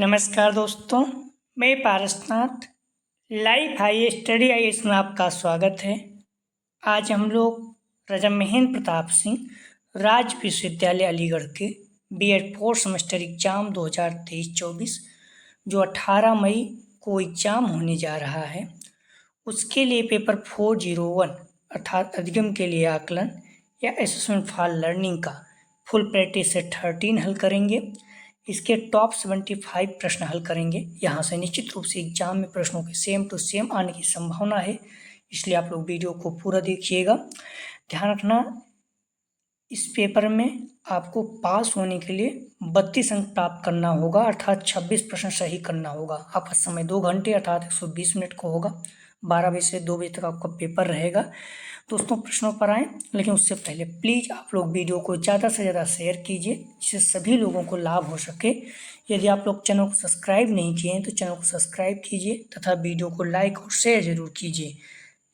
नमस्कार दोस्तों, मैं Parasnath life high study IAS में आपका स्वागत है। आज हम लोग राजा महेंद्र प्रताप सिंह राज्य विश्वविद्यालय अलीगढ़ के बीएड फोर्थ सेमेस्टर एग्जाम 2023-24 जो 18 मई को एग्जाम होने जा रहा है, उसके लिए पेपर 401 अर्थात अधिगम के लिए आकलन या असेसमेंट फॉर लर्निंग का फुल प्रैक्टिस से 13 हल करेंगे। इसके टॉप 75 प्रश्न हल करेंगे। यहाँ से निश्चित रूप से एग्जाम में प्रश्नों के सेम टू सेम आने की संभावना है, इसलिए आप लोग वीडियो को पूरा देखिएगा। ध्यान रखना, इस पेपर में आपको पास होने के लिए 32 अंक प्राप्त करना होगा, अर्थात 26 प्रश्न सही करना होगा। आपका समय 2 घंटे अर्थात 120 मिनट का होगा। 12 बजे से 2 बजे तक आपका पेपर रहेगा। दोस्तों, प्रश्नों पर आएँ, लेकिन उससे पहले प्लीज़ आप लोग वीडियो को ज़्यादा से ज़्यादा शेयर कीजिए, जिससे सभी लोगों को लाभ हो सके। यदि आप लोग चैनल को सब्सक्राइब नहीं किए हैं तो चैनल को सब्सक्राइब कीजिए तथा वीडियो को लाइक और शेयर ज़रूर कीजिए,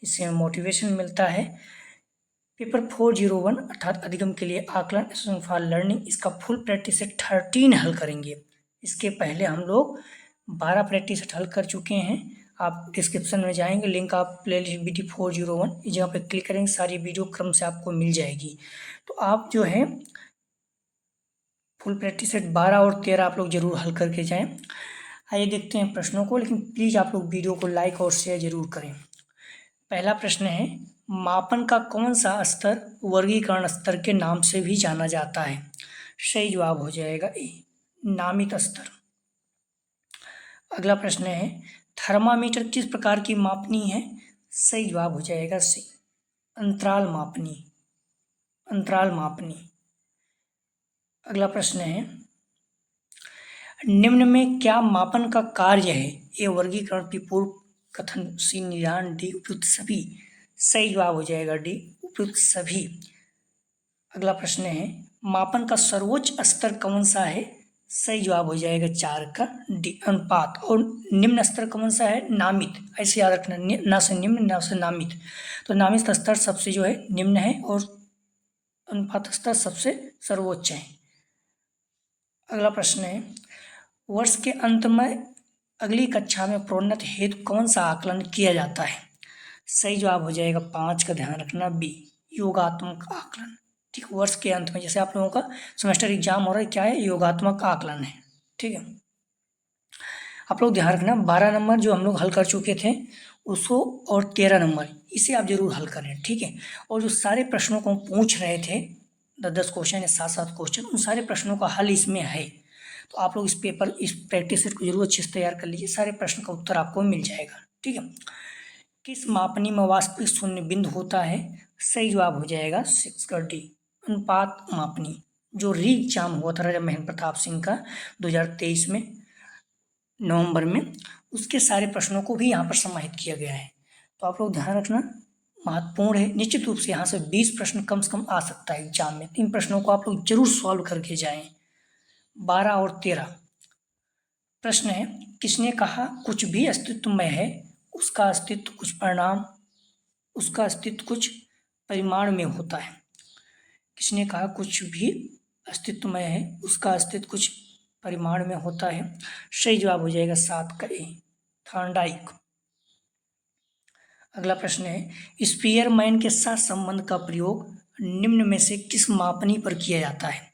इससे मोटिवेशन मिलता है। पेपर 401 अर्थात अधिगम के लिए आकलन असेसमेंट फॉर लर्निंग, इसका फुल प्रैक्टिस सेट 13 हल करेंगे। इसके पहले हम लोग 12 प्रैक्टिस सेट हल कर चुके हैं। आप डिस्क्रिप्शन में जाएंगे, लिंक आप प्लेलिस्ट BT 401 इस जगह पर क्लिक करेंगे, सारी वीडियो क्रम से आपको मिल जाएगी। तो आप जो है फुल प्रैक्टिस सेट 12 और 13 आप लोग जरूर हल करके जाएं। आइए देखते हैं प्रश्नों को, लेकिन प्लीज़ आप लोग वीडियो को लाइक और शेयर जरूर करें। पहला प्रश्न है, मापन का कौन सा स्तर वर्गीकरण स्तर के नाम से भी जाना जाता है? सही जवाब हो जाएगा ए, नामित स्तर। अगला प्रश्न है, थर्मामीटर किस प्रकार की मापनी है? सही जवाब हो जाएगा सी, अंतराल मापनी। अंतराल मापनी। अगला प्रश्न है, निम्न में क्या मापन का कार्य है? ए वर्गीकरण, पी पूर्व कथन, सी निदान, डी उपयुक्त सभी। सही जवाब हो जाएगा डी, उपयुक्त सभी। अगला प्रश्न है, मापन का सर्वोच्च स्तर कौन सा है? सही जवाब हो जाएगा 4 का डी, अनुपात। और निम्न स्तर कौन सा है? नामित। ऐसे याद रखना, ना से निम्न ना से नामित। तो नामित स्तर सबसे जो है निम्न है और अनुपात स्तर सबसे सर्वोच्च है। अगला प्रश्न है, वर्ष के अंत में अगली कक्षा में प्रोन्नत हेतु कौन सा आकलन किया जाता है? सही जवाब हो जाएगा 5 का, ध्यान रखना बी, योगात्मक आकलन। ठीक, वर्ष के अंत में जैसे आप लोगों का सेमेस्टर एग्जाम हो रहा है, क्या है? योगात्मक आकलन है। ठीक है, आप लोग ध्यान रखना, 12 नंबर जो हम लोग हल कर चुके थे उसको और 13 नंबर इसे आप जरूर हल करें। ठीक है, और जो सारे प्रश्नों को हम पूछ रहे थे, 10-10 क्वेश्चन या 7-7 क्वेश्चन, उन सारे प्रश्नों का हल इसमें है। तो आप लोग इस प्रैक्टिस सेट को जरूर अच्छे से तैयार कर लीजिए, सारे प्रश्न का उत्तर आपको मिल जाएगा। ठीक है, किस मापनी में वास्तविक शून्य बिंदु होता है? सही जवाब हो जाएगा 6 का डी, अनुपात मापनी। जो री एग्जाम हुआ था राजा महेंद्र प्रताप सिंह का 2023 में नवंबर में, उसके सारे प्रश्नों को भी यहाँ पर समाहित किया गया है। तो आप लोग ध्यान रखना, महत्वपूर्ण है। निश्चित रूप से यहाँ से 20 प्रश्न कम से कम आ सकता है एग्जाम में। 3 प्रश्नों को आप लोग जरूर सॉल्व करके जाएं। 12 और 13 प्रश्न है, किसने कहा कुछ भी अस्तित्व में है, उसका अस्तित्व कुछ परिणाम, उसका अस्तित्व कुछ परिमाण में होता है? किसने कहा कुछ भी अस्तित्व में है, उसका अस्तित्व कुछ परिमाण में होता है? सही जवाब हो जाएगा 7 का ए, थॉर्नडाइक। अगला प्रश्न है, स्पीयरमैन के साथ संबंध का प्रयोग निम्न में से किस मापनी पर किया जाता है?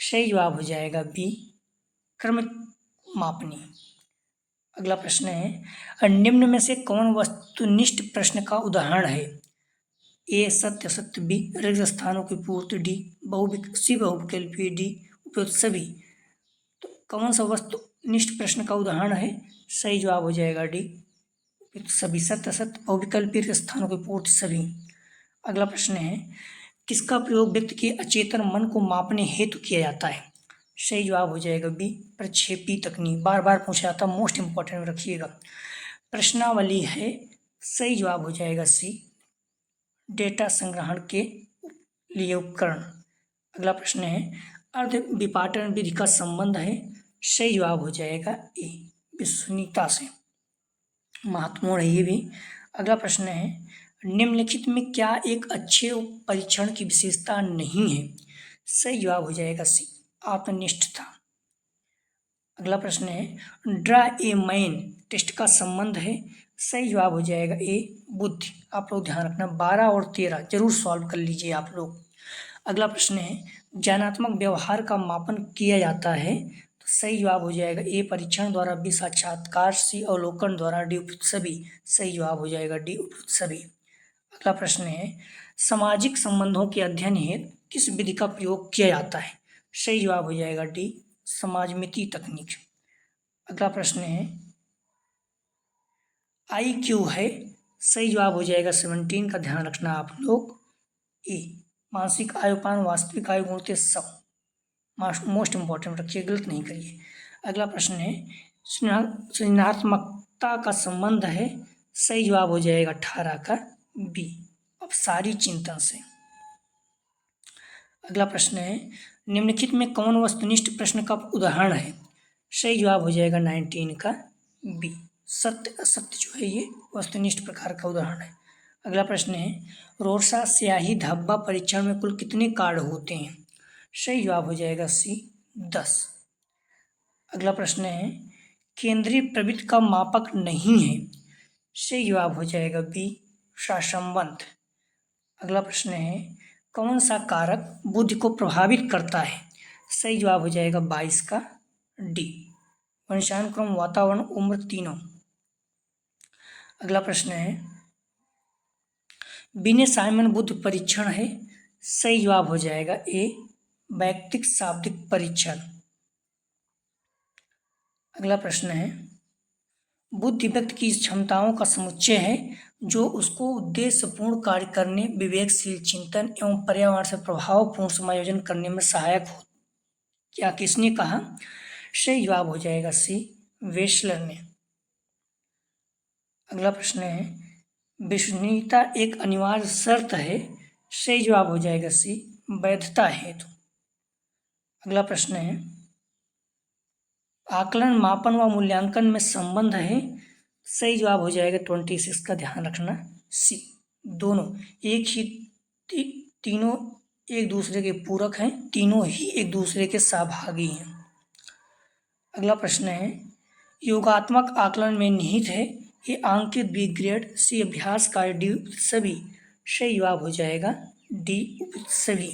सही जवाब हो जाएगा बी, क्रमिक मापनी। अगला प्रश्न है, निम्न में से कौन वस्तुनिष्ठ प्रश्न का उदाहरण है? ए सत्य असत्य, बी रिक्त स्थानों की पूर्ति, डी सी बहुविकल्पी, डी उपयुक्त सभी। तो कौन सा वस्तुनिष्ठ प्रश्न का उदाहरण है? सही जवाब हो जाएगा डी, उपयुक्त सभी, सत्य असत्य बहुविकल्पी रिक्त स्थानों की पूर्ति सभी। अगला प्रश्न है, किसका प्रयोग व्यक्ति के अचेतन मन को मापने हेतु किया जाता है? सही जवाब हो जाएगा बी, प्रक्षेपी तकनीक। बार बार पूछा जाता, मोस्ट इंपॉर्टेंट रखिएगा। प्रश्नावली है, सही जवाब हो जाएगा सी, डेटा संग्रहण के लिए उपकरण। अगला प्रश्न है, अर्ध विपाटन विधि का संबंध है? सही जवाब हो जाएगा ए, विश्वसनीयता से। महत्वपूर्ण है ये भी। अगला प्रश्न है, निम्नलिखित में क्या एक अच्छे परीक्षण की विशेषता नहीं है? सही जवाब हो जाएगा सी, आत्मनिष्ठता। अगला प्रश्न है ड्रा ए मैन टेस्ट का संबंध है। सही जवाब हो जाएगा ए बुद्धि। आप लोग ध्यान रखना 12 और 13 जरूर सॉल्व कर लीजिए आप लोग। अगला प्रश्न है ज्ञानात्मक व्यवहार का मापन किया जाता है। तो सही जवाब हो जाएगा ए परीक्षण द्वारा, बी साक्षात्कार, सी अवलोकन द्वारा, डी उपयुक्त सभी। सही जवाब हो जाएगा डी उपयुक्त सभी। अगला प्रश्न है सामाजिक संबंधों के अध्ययन हेतु किस विधि का प्रयोग किया जाता है। सही जवाब हो जाएगा डी समाजमिति तकनीक। अगला प्रश्न है आई क्यू है। सही जवाब हो जाएगा 17 का ध्यान रखना आप लोग। ए मानसिक आयुपान वास्तविक आयु गुणते सब मोस्ट इंपॉर्टेंट रखिए, गलत नहीं करिए। अगला प्रश्न है सृजनात्मकता का संबंध है। सही जवाब हो जाएगा 18 का बी अब सारी चिंतन से। अगला प्रश्न है निम्नलिखित में कौन वस्तुनिष्ठ प्रश्न का उदाहरण है। सही जवाब हो जाएगा 19 का बी सत्य असत्य जो है ये वस्तुनिष्ठ प्रकार का उदाहरण है। अगला प्रश्न है रोरसा स्याही धब्बा परीक्षण में कुल कितने कार्ड होते हैं। सही जवाब हो जाएगा सी 10। अगला प्रश्न है केंद्रीय प्रवृत्ति का मापक नहीं है। सही जवाब हो जाएगा बी शासंबंध। अगला प्रश्न है कौन सा कारक बुद्धि को प्रभावित करता है। सही जवाब हो जाएगा 22 का डी वंशानुक्रम, वातावरण, उम्र तीनों। अगला प्रश्न है बिने साइमन बुद्धि परीक्षण है। सही जवाब हो जाएगा ए वैयक्तिक शाब्दिक परीक्षण। अगला प्रश्न है बुद्धि व्यक्ति की क्षमताओं का समुच्चय है जो उसको उद्देश्यपूर्ण कार्य करने, विवेकशील चिंतन एवं पर्यावरण से प्रभावपूर्ण समायोजन करने में सहायक हो। क्या किसने कहा। सही जवाब हो जाएगा सी वेस्लर ने। अगला प्रश्न है विश्वसनीयता एक अनिवार्य शर्त है। सही जवाब हो जाएगा सी वैधता हेतु। अगला प्रश्न है आकलन, मापन व मूल्यांकन में संबंध है। सही जवाब हो जाएगा 26 का ध्यान रखना सी दोनों एक ही तीनों एक दूसरे के पूरक हैं, तीनों ही एक दूसरे के सहभागी हैं। अगला प्रश्न है योगात्मक आकलन में निहित है। ए अंकित, बी ग्रेड, सी अभ्यास कार्य, डी सभी। सही जवाब हो जाएगा डी सभी।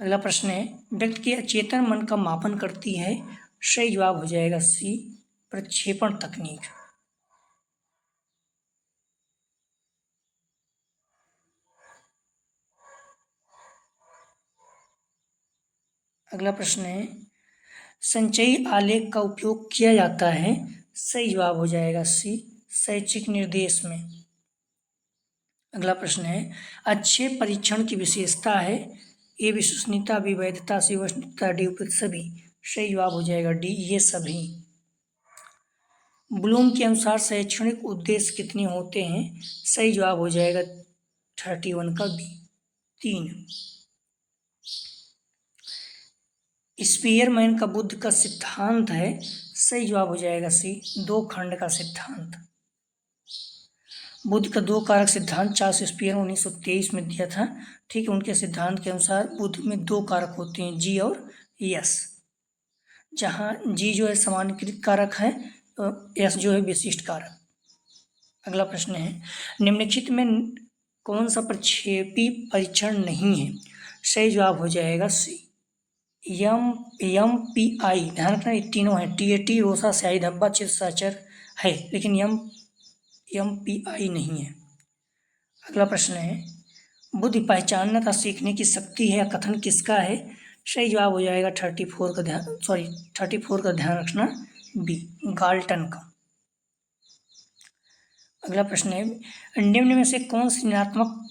अगला प्रश्न है व्यक्ति के अचेतन मन का मापन करती है। सही जवाब हो जाएगा सी प्रक्षेपण तकनीक। अगला प्रश्न है संचयी आलेख का उपयोग किया जाता है। सही जवाब हो जाएगा सी शैक्षिक निर्देश में। अगला प्रश्न है अच्छे परीक्षण की विशेषता है। ए विश्वसनीयता, बी वैधता, सी वस्तुनिष्ठता, डी उपयुक्त सभी। सही जवाब हो जाएगा डी ये सभी। ब्लूम के अनुसार शैक्षणिक उद्देश्य कितने होते हैं। सही जवाब हो जाएगा 31 का बी 3। स्पीयरमैन का बुद्ध का सिद्धांत है। सही जवाब हो जाएगा सी 2 खंड का सिद्धांत। बुद्ध का 2 कारक सिद्धांत चार्ल्स स्पीयर 1923 में दिया था। ठीक है, उनके सिद्धांत के अनुसार बुद्ध में 2 कारक होते हैं जी और यस, जहाँ जी जो है सामान्यीकृत कारक है और यस जो है विशिष्ट कारक। अगला प्रश्न है निम्नलिखित में कौन सा प्रक्षेपी परीक्षण नहीं है। सही जवाब हो जाएगा सी MPI। ध्यान रखना ये तीनों है TAT, रोसा, स्याही धब्बा, चिरसाचर है, लेकिन MPI नहीं है। अगला प्रश्न है बुद्धि पहचानना तथा सीखने की शक्ति है या कथन किसका है। सही जवाब हो जाएगा 34 का ध्यान रखना बी गाल्टन का। अगला प्रश्न है निम्न में से कौन सी ऋणात्मक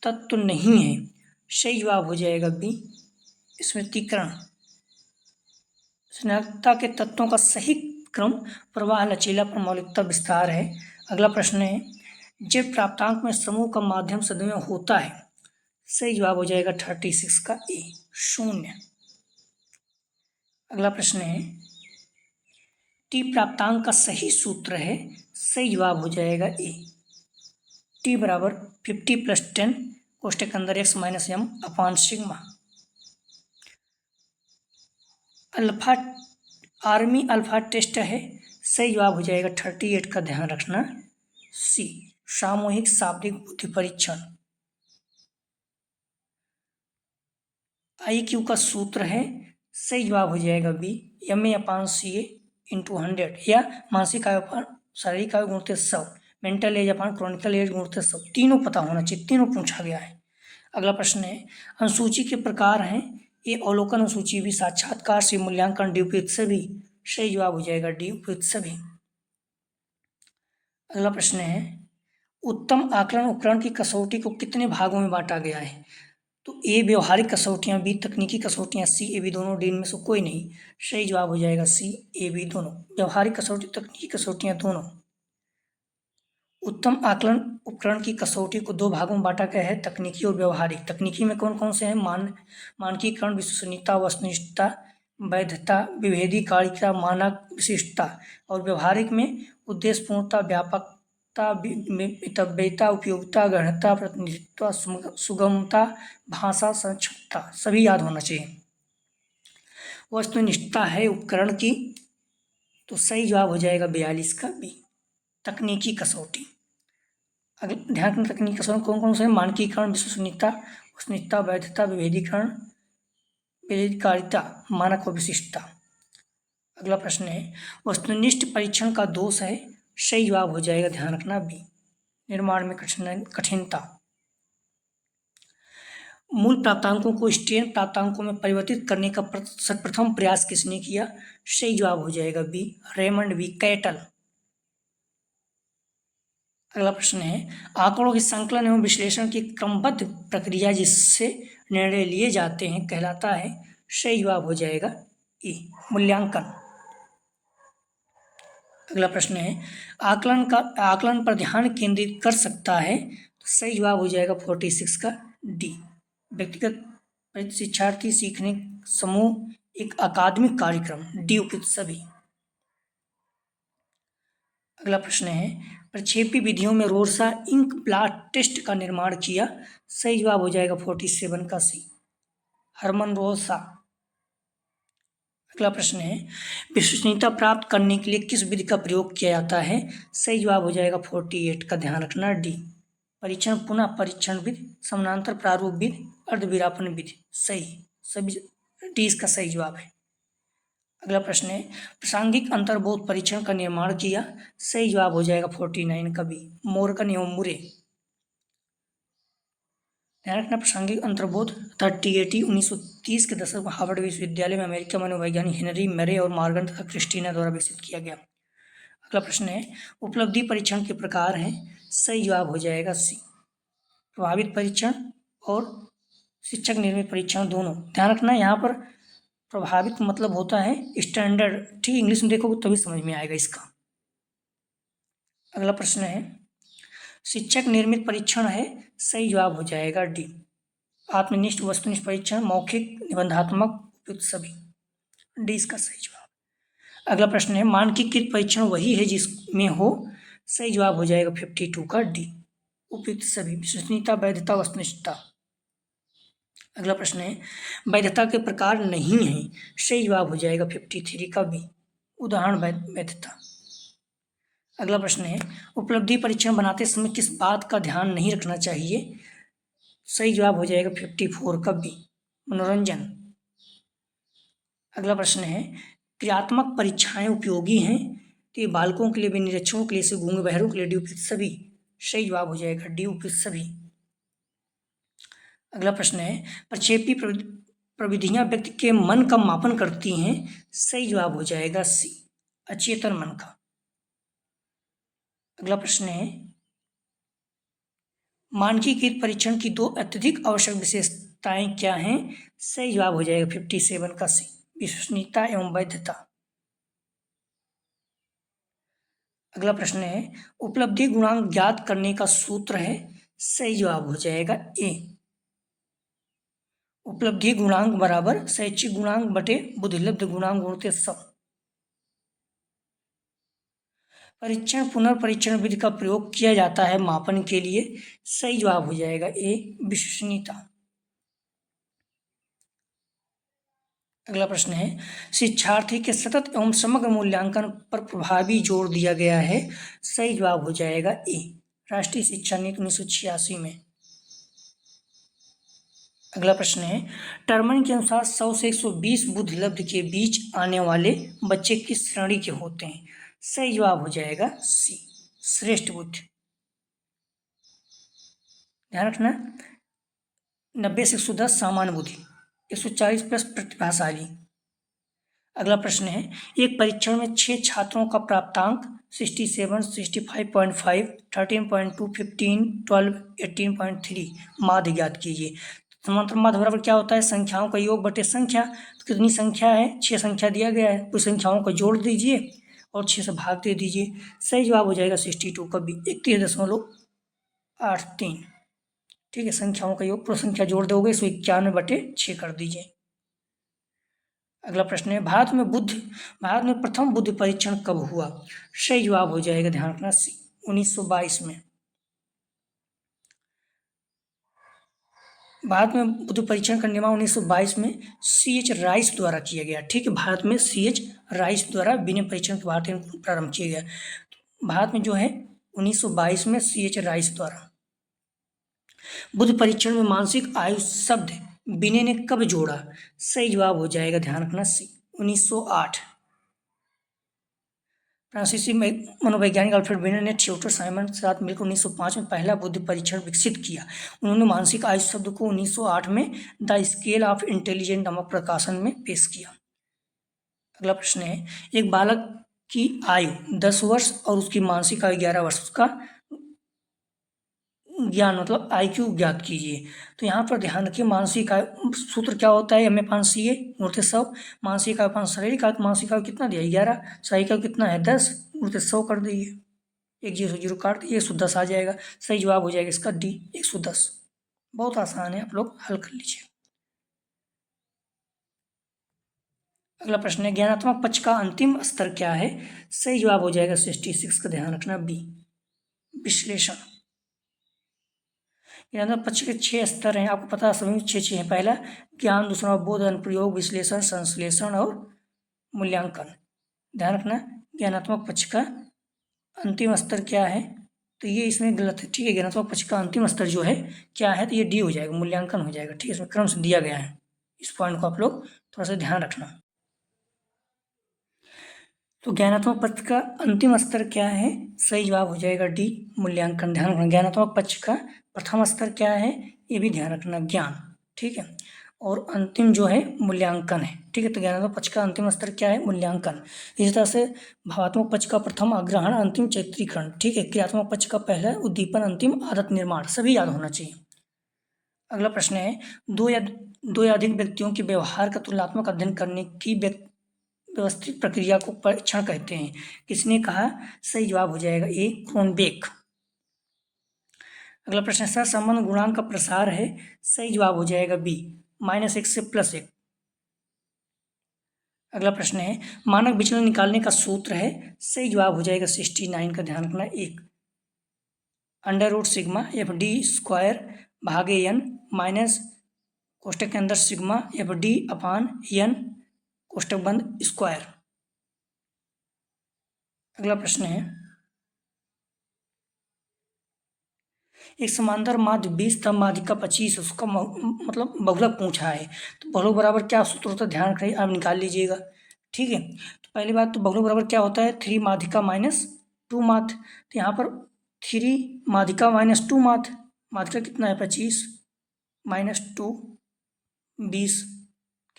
तत्व नहीं है। सही जवाब हो जाएगा बी स्मृतिकरण। स्नातकता के तत्वों का सही क्रम प्रवाह, लचीलापन, मौलिकता, विस्तार है। अगला प्रश्न है जब प्राप्तांक में समूह का माध्यम सद्वय होता है। सही जवाब हो जाएगा 36 का ए 0। अगला प्रश्न है टी प्राप्तांक का सही सूत्र है। सही जवाब हो जाएगा ए टी बराबर 50 + 10 कोष्टक के अंदर x - m/σ। Alpha army alpha test है, सही जवाब हो जाएगा 38 का ध्यान रखना सी। सामूहिक शाब्दिक बुद्धि परीक्षण। IQ का सूत्र है, सही जवाब हो जाएगा बी, MA/CA × 100 या मानसिक आयु पर शारीरिक आयु गुणित 100, mental age upon chronical age गुणित 100। तीनों पता होना चाहिए, तीनों पूछा गया है। अगला प्रश्न है, अनुसूची के प्रकार हैं, ए अवलोकन अनुसूची, बी साक्षात्कार से मूल्यांकन, डी उपयुक्त सभी। सही जवाब हो जाएगा डी उपयुक्त सभी। अगला प्रश्न है, उत्तम आकलन उपकरण की कसौटी को कितने भागों में बांटा गया है? तो ए व्यवहारिक कसौटियाँ, बी तकनीकी कसौटियाँ, सी ए बी दोनों, डी इनमें से कोई नहीं। सही जवाब हो जाएगा सी ए बी दोनों। व्यवहारिक कसौटी, तकनीकी कसौटियाँ दोनों। उत्तम आकलन उपकरण की कसौटी को दो भागों में बांटा गया है, तकनीकी और व्यवहारिक। तकनीकी में कौन कौन से हैं? मानकीकरण, विश्वसनीयता, वस्तुनिष्ठता, वैधता, विभेदीकारिता, मानक विशिष्टता। और व्यवहारिक में उद्देश्यपूर्णता, व्यापकता, मितव्ययिता, उपयोगिता, गहनता, प्रतिनिधित्व, सुगमता, भाषा संक्षिप्तता। सभी याद होना चाहिए। वस्तुनिष्ठता है उपकरण की, तो सही जवाब हो जाएगा 42 का बी, तकनीकी कसौटी। अगर ध्यान रखना, तकनीकी कसौटी कौन कौन से हैं? मानकीकरण, विश्वसनीयता, वस्तुनिष्ठता, वैधता, विभेदीकरण, विभेदीकारिता, मानक और विशिष्टता। अगला प्रश्न है, वस्तुनिष्ठ परीक्षण का दोष है, सही जवाब हो जाएगा, ध्यान रखना बी, निर्माण में कठिनता। मूल प्राप्तांकों को स्टेन प्राप्तांकों में परिवर्तित करने का सर्वप्रथम प्रयास किसने किया? सही जवाब हो जाएगा बी, रेमंड बी कैटल। अगला प्रश्न है, आंकड़ों के संकलन एवं विश्लेषण की क्रमबद्ध प्रक्रिया जिससे निर्णय लिए जाते हैं कहलाता है। सही जवाब हो जाएगा ए, मूल्यांकन। अगला प्रश्न है, आकलन पर ध्यान केंद्रित कर सकता है, तो सही जवाब हो जाएगा 46 का डी, व्यक्तिगत शिक्षार्थी सीखने समूह, एक अकादमिक कार्यक्रम, डी उपयुक्त सभी। अगला प्रश्न है, प्रक्षेपी विधियों में रोरसा इंक ब्लॉट टेस्ट का निर्माण किया। सही जवाब हो जाएगा 47 का सी, हरमन रोरसा। अगला प्रश्न है, विश्वसनीयता प्राप्त करने के लिए किस विधि का प्रयोग किया जाता है? सही जवाब हो जाएगा 48 का, ध्यान रखना डी, परीक्षण, पुनः परीक्षण विधि, समानांतर प्रारूप विधि, अर्धविरापन विधि। सही, सभी डी इसका सही जवाब है। अगला प्रश्न है, प्रासंगिक अंतर्बोध परीक्षण का निर्माण किया। सही जवाब हो जाएगा 49 का बी, मोर्गन एवं मुरे। ध्यान रखना, प्रासंगिक अंतर्बोध 1930 के दशक में हार्वर्ड विश्वविद्यालय में अमेरिकी मनोवैज्ञानिक हेनरी मरे और मॉर्गन तथा क्रिस्टीना द्वारा विकसित किया गया। अगला प्रश्न है, उपलब्धि परीक्षण के प्रकार हैं। सही जवाब हो जाएगा सी, प्रभावित परीक्षण और शिक्षक निर्मित परीक्षण दोनों। ध्यान रखना, यहाँ पर प्रभावित मतलब होता है स्टैंडर्ड, ठीक, इंग्लिश में देखोगे तभी समझ में आएगा इसका। अगला प्रश्न है, शिक्षक निर्मित परीक्षण है। सही जवाब हो जाएगा डी, आत्मनिष्ठ वस्तुनिष्ठ परीक्षण, मौखिक, निबंधात्मक, उपयुक्त सभी। डी इसका सही जवाब। अगला प्रश्न है, मानकीकृत परीक्षण वही है जिसमें हो। सही जवाब हो जाएगा 52 का डी, उपयुक्त सभी, विश्वसनीयता, वैधता, वस्तुनिष्ठता। अगला प्रश्न है, वैधता के प्रकार नहीं है। सही जवाब हो जाएगा 53 का बी, उदाहरण वैधता। अगला प्रश्न है, उपलब्धि परीक्षण बनाते समय किस बात का ध्यान नहीं रखना चाहिए? सही जवाब हो जाएगा 54 का बी, मनोरंजन। अगला प्रश्न है, क्रियात्मक परीक्षाएं उपयोगी हैं, तो ये बालकों के लिए भी, निरीक्षकों के लिए से, गूंगे बहरों के लिए डी उपयुक्त सभी। सही जवाब हो जाएगा डी उपयुक्त सभी। अगला प्रश्न है, प्रक्षेपी प्रविधियां व्यक्ति के मन का मापन करती हैं। सही जवाब हो जाएगा सी, अचेतन मन का। अगला प्रश्न है, मानकीकृत परीक्षण की दो अत्यधिक आवश्यक विशेषताएं क्या हैं? सही जवाब हो जाएगा 57 का सी, विश्वसनीयता एवं वैधता। अगला प्रश्न है, उपलब्धि गुणांक ज्ञात करने का सूत्र है। सही जवाब हो जाएगा ए, उपलब्धि गुणांक बराबर शैक्षिक गुणांक बटे बुद्धिलब्ध गुणांक गुणित 100। परीक्षण पुनर्परीक्षण विधि का प्रयोग किया जाता है मापन के लिए। सही जवाब हो जाएगा ए, विश्वसनीयता। अगला प्रश्न है, शिक्षार्थी के सतत एवं समग्र मूल्यांकन पर प्रभावी जोर दिया गया है। सही जवाब हो जाएगा ए, राष्ट्रीय शिक्षा नीति 1986 में। अगला प्रश्न है, टर्मन के अनुसार 100 से 120 बुद्धि लब्ध के बीच आने वाले बच्चे किस श्रेणी के होते हैं। सही जवाब हो जाएगा सी, श्रेष्ठ बुद्धि। ध्यान रखना, 90 से 110 सामान्य बुद्धि, 140 प्लस प्रतिभाशाली। अगला प्रश्न है, एक परीक्षण में 6 छात्रों का प्राप्तांक 67, 65.5, 13.2, 15, 12, 18.3 माध्य ज्ञात कीजिए। समांतर माध्य बराबर क्या होता है, संख्याओं का योग बटे संख्या। तो कितनी संख्या है, 6 संख्या दिया गया है, कुछ संख्याओं को जोड़ दीजिए और 6 से भाग दे दीजिए। सही जवाब हो जाएगा 62 का बी, 31.83। ठीक है, संख्याओं का योग पूरा संख्या जोड़ दोगे 191/6 कर दीजिए। अगला प्रश्न है, भारत में प्रथम बुद्धि परीक्षण कब हुआ। सही जवाब हो जाएगा, ध्यान रखना, 1922 में। भारत में बुद्धि परीक्षण का निर्माण 1922 में C.H. राइस द्वारा किया गया। ठीक है, भारत में C.H. राइस द्वारा विनय परीक्षण के भारत में प्रारंभ किया गया। भारत में जो है 1922 में C.H. राइस द्वारा। बुद्धि परीक्षण में मानसिक आयु शब्द विनय ने कब जोड़ा। सही जवाब हो जाएगा, ध्यान रखना, सी, 1908। फ्रांसीसी मनोवैज्ञानिक अल्फ्रेड विनय ने थियोडोर साइमन के साथ मिलकर 1905 में पहला बुद्धि परीक्षण विकसित किया। उन्होंने मानसिक आयु शब्द को 1908 में द स्केल ऑफ इंटेलिजेंस नामक प्रकाशन में पेश किया। अगला प्रश्न है, एक बालक की आयु 10 वर्ष और उसकी मानसिक आयु 11 वर्ष, उसका ज्ञान मतलब IQ ज्ञात कीजिए। तो यहाँ पर ध्यान रखिए, मानसिक आयु सूत्र क्या होता है, MA/CA गुणित 100। मानसिक आयु शारीरिक आयु, मानसिक आयु कितना दिया, 11। शारीरिक आयु कितना है, 10 गुणित 100 कर दीजिए, 1 0 0 काट दीजिए, 110 आ जाएगा। सही जवाब हो जाएगा इसका डी, 110। बहुत आसान है, आप लोग हल कर लीजिए। अगला प्रश्न है, ज्ञानात्मक पक्ष का अंतिम स्तर क्या है। सही जवाब हो जाएगा 66 का, ध्यान रखना, बी, विश्लेषण। ज्ञानात्मक पक्ष के 6 स्तर हैं, आपको पता है, सभी 6 हैं। पहला ज्ञान, दूसरा बोध, अनुप्रयोग, विश्लेषण, संश्लेषण और मूल्यांकन। ध्यान रखना, ज्ञानात्मक पक्ष का अंतिम स्तर क्या है, तो ये इसमें गलत है। ठीक है, ज्ञानात्मक पक्ष का अंतिम स्तर जो है क्या है, तो ये डी हो जाएगा, मूल्यांकन हो जाएगा। ठीक है, इसमें क्रम से दिया गया है, इस पॉइंट को आप लोग थोड़ा सा ध्यान रखना। तो ज्ञानात्मक पक्ष का अंतिम स्तर क्या है, सही जवाब हो जाएगा डी, मूल्यांकन। ध्यान रखना, ज्ञानात्मक पक्ष का प्रथम स्तर क्या है, ये भी ध्यान रखना, ज्ञान। ठीक है, और अंतिम जो है मूल्यांकन है। ठीक है, तो ज्ञानात्मक पक्ष का अंतिम स्तर क्या है, मूल्यांकन। इसी तरह से भावात्मक पक्ष का प्रथम अग्रहण, अंतिम चित्रीकरण। ठीक है, क्रियात्मक पक्ष का पहला उद्दीपन, अंतिम आदत निर्माण, सभी याद होना चाहिए। अगला प्रश्न है, दो या अधिक व्यक्तियों के व्यवहार का तुलनात्मक अध्ययन करने की व्यवस्थित प्रक्रिया को परीक्षण कहते हैं। किसने कहा, सही जवाब हो जाएगा ए, क्रोनबेक। अगला प्रश्न, सहसंबंध गुणांक का प्रसार है। सही जवाब हो जाएगा बी, -1 से +1। अगला प्रश्न है, मानक विचलन निकालने का सूत्र है। सही जवाब हो जाएगा 69 का, ध्यान रखना, 1 √σ FD² भागे n माइनस कोष्टक के अंदर सिग्मा FD/n कोष्टक बंद स्क्वायर। अगला प्रश्न है, एक समांतर माध्य 20 तथा माध्यिका 25, उसका मतलब बहुलक पूछा है। तो बहुलक बराबर क्या सूत्र होता है, ध्यान रखिए, आप निकाल लीजिएगा। ठीक है, तो पहली बात तो बहुलक बराबर क्या होता है, 3 माध्यिका -2 माध्य। तो यहाँ पर 3 माध्यिका -2 माध्य, माध्यिका कितना है 25 -2 20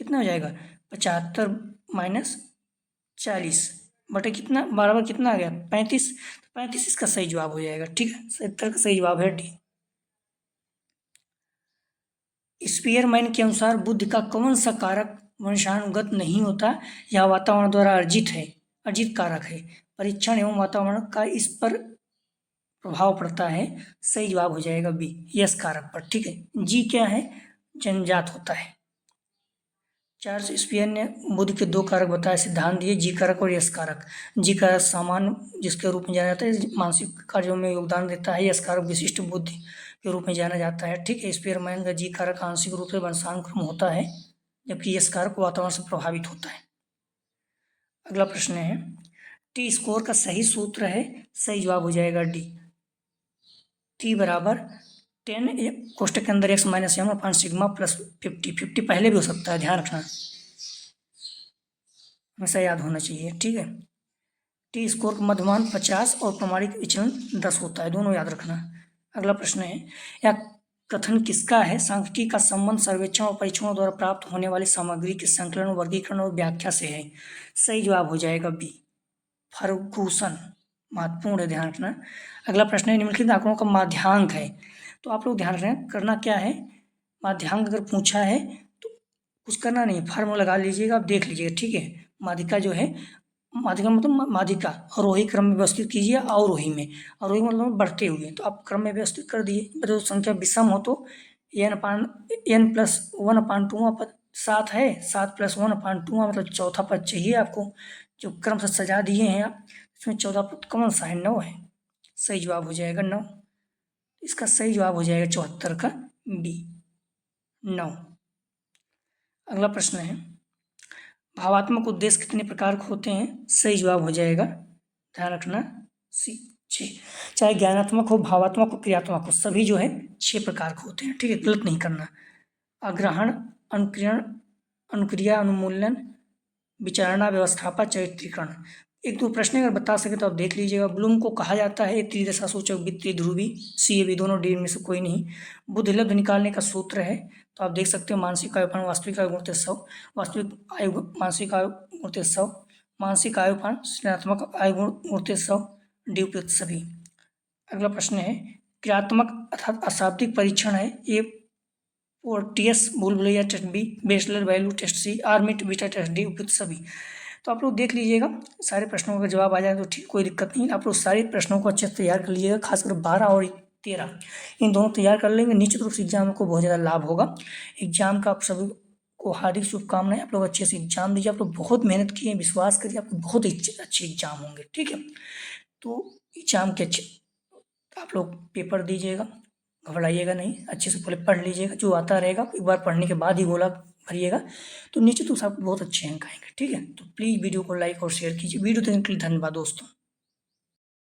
कितना हो जाएगा 75 -40 बटे कितना बराबर कितना आ गया 35। 35 इसका सही जवाब हो जाएगा। ठीक है, 70 का सही जवाब है डी। स्पीयरमैन के अनुसार बुद्धि का कौन सा कारक वंशानुगत नहीं होता, यह वातावरण द्वारा अर्जित कारक है। परीक्षण एवं वातावरण का इस पर प्रभाव पड़ता है। सही जवाब हो जाएगा बी, यस कारक पर। ठीक है, जी क्या है, जन्मजात होता है। चार्ल्स स्पीयर ने बुद्धि के 2 कारक बताए, सिद्धांत दिए, जी कारक और यस कारक। जी कारक सामान्य जिसके रूप में जाना जाता है, मानसिक कार्यों में योगदान देता है। यस कारक विशिष्ट बुद्धि के रूप में जाना जाता है। ठीक है, स्पीयरमैन का जी कारक आंशिक रूप से वंशानुक्रम होता है, जबकि यस कारक वातावरण से प्रभावित होता है। अगला प्रश्न है, टी स्कोर का सही सूत्र है, सही जवाब हो जाएगा डी। टी बराबर 10 कोष्टक के अंदर x minus m upon sigma plus 50 पहले भी हो सकता है, ध्यान रखना, हमेशा याद होना चाहिए, ठीक है। टी स्कोर का मध्यमान 50 और प्रमाणित विचलन 10 होता है, दोनों याद रखना। अगला प्रश्न है, यह कथन किसका है? सांख्यिकी का संबंध सर्वेक्षण और परीक्षणों द्वारा प्राप्त होने वाली सामग्री के संकलन, वर्गीकरण और व्याख्या से है। सही जवाब हो जाएगा बी, फर्गूसन। महत्वपूर्ण है, ध्यान रखना। अगला प्रश्न है, निम्नलिखित आंकड़ों का माध्यांक है। तो आप लोग ध्यान रखें, करना क्या है, माध्यांक अगर पूछा है तो कुछ करना नहीं, फार्मूला लगा लीजिएगा, आप देख लीजिएगा, ठीक है। माध्यिका जो है, माध्यिका मतलब माध्यिका अवरोही क्रम में व्यवस्थित कीजिए, अवरोही में, अवरोही मतलब बढ़ते हुए, तो आप क्रम में व्यवस्थित कर दिए। जो संख्या विषम हो तो n+1/2 7 है, 7+1/2 मतलब चौथा पद चाहिए आपको। जो क्रम से सजा दिए हैं आप, इसमें चौथा पद कौन सा है? 9 है, सही जवाब हो जाएगा 9। इसका सही जवाब हो जाएगा 74 का बी, 9। अगला प्रश्न है, भावात्मक उद्देश्य कितने प्रकार के होते हैं? सही जवाब हो जाएगा, ध्यान रखना, सी 6। चाहे ज्ञानात्मक हो, भावात्मक हो, क्रियात्मक हो, सभी जो है 6 प्रकार के होते हैं, ठीक है, गलत नहीं करना। अग्रहण, अनुक्रियण, अनुक्रिया, अनुमूलन, विचारणा, व्यवस्थापन, चरित्रीकरण। एक दो प्रश्न अगर बता सके तो आप देख लीजिएगा। ब्लूम को कहा जाता है त्रिदशा सूचक वित्तीय ध्रुवी, सी ए बी, दोनों डी में से कोई नहीं। बुद्धिलब्ध निकालने का सूत्र है, तो आप देख सकते हो मानसिक आयुपान वास्तविक आयु गुणित 100, वास्तविक आयु मानसिक आयु गुणित 100, मानसिक आयुपान सृजनात्मक आयु गुणित 100, डी उपयुक्त सभी। अगला प्रश्न है, क्रियात्मक अर्थात अशाब्दिक परीक्षण है, ए और टीएस भूल भुलैया test B, bachelor value test C, आर्मिट बीटा टेस्ट डी, उपयुक्त सभी। तो आप लोग देख लीजिएगा, सारे प्रश्नों का जवाब आ जाए तो ठीक, कोई दिक्कत नहीं। आप लोग सारे प्रश्नों को अच्छे से तैयार कर लीजिएगा, खासकर 12 और 13 इन दोनों तैयार कर लेंगे, निश्चित रूप से एग्जाम को बहुत ज़्यादा लाभ होगा। एग्जाम का आप सभी को हार्दिक शुभकामनाएं। आप लोग अच्छे से एग्जाम दीजिए, आप लोग बहुत मेहनत किए, विश्वास करिए, आपको बहुत अच्छे एग्जाम होंगे, ठीक है। तो एग्जाम के अच्छे आप लोग पेपर दीजिएगा, घबराइएगा नहीं, अच्छे से पहले पढ़ लीजिएगा, जो आता रहेगा एक बार पढ़ने के बाद ही गोला भरिएगा, तो निश्चित रूप से आपको बहुत अच्छे अंक आएंगे, ठीक है। तो प्लीज़ वीडियो को लाइक और शेयर कीजिए। वीडियो देखने के लिए धन्यवाद दोस्तों।